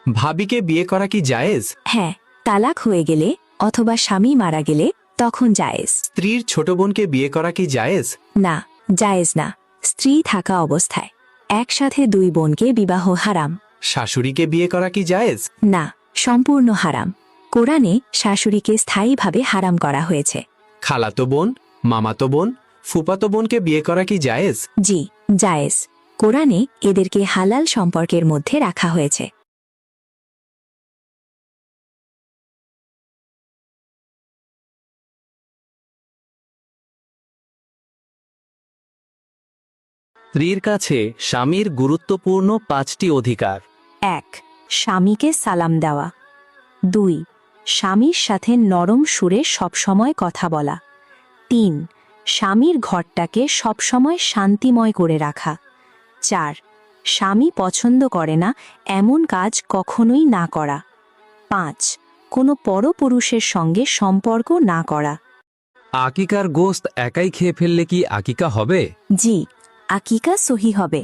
ভাবিকে বিয়ে করা কি জায়েজ? হ্যাঁ, তালাক হয়ে গেলে অথবা স্বামী মারা গেলে তখন জায়েজ। স্ত্রীর ছোট বোনকে বিয়ে করা কি জায়েজ? না, জায়েজ না। স্ত্রী থাকা অবস্থায় একসাথে দুই বোনকে বিবাহ হারাম। শাশুড়িকে বিয়ে করা কি জায়েজ? না, সম্পূর্ণ হারাম। কোরআনে শাশুড়িকে স্থায়ীভাবে হারাম করা হয়েছে। খালাতো বোন, মামাতো বোন, ফুপাতো বোনকে বিয়ে করা কি জায়েজ? জি, জায়েজ। কোরআনে এদেরকে হালাল সম্পর্কের মধ্যে রাখা হয়েছে। স্ত্রীর কাছে স্বামীর গুরুত্বপূর্ণ 5টি অধিকার। 1. স্বামীকে সালাম দেওয়া। 2. স্বামীর সাথে নরম সুরে সবসময় কথা বলা। 3. স্বামীর ঘরটাকে সবসময় শান্তিময় করে রাখা। 4. স্বামী পছন্দ করে না এমন কাজ কখনোই না করা। 5. কোনো পরপুরুষের সঙ্গে সম্পর্ক না করা। আকিকার গোশত একাই খেয়ে ফেললে কি আকিকা হবে? জি, আকিকা সহি হবে।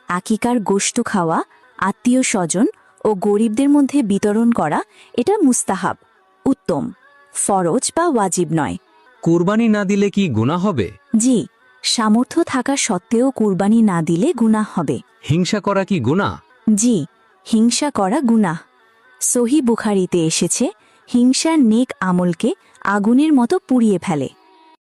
আকিকার গোশত খাওয়া, আত্মীয় স্বজন ও গরিবদের মধ্যে বিতরণ করা এটা মুস্তাহাব, উত্তম, ফরজ বা ওয়াজিব নয়। কুরবানি না দিলে কি গুনাহ হবে? জি, সামর্থ্য থাকা সত্ত্বেও কুরবানি না দিলে গুনাহ হবে। হিংসা করা কি গুনাহ? জি, হিংসা করা গুনাহ। সহি বুখারীতে এসেছে, হিংসার নেক আমলকে আগুনের মতো পুড়িয়ে ফেলে।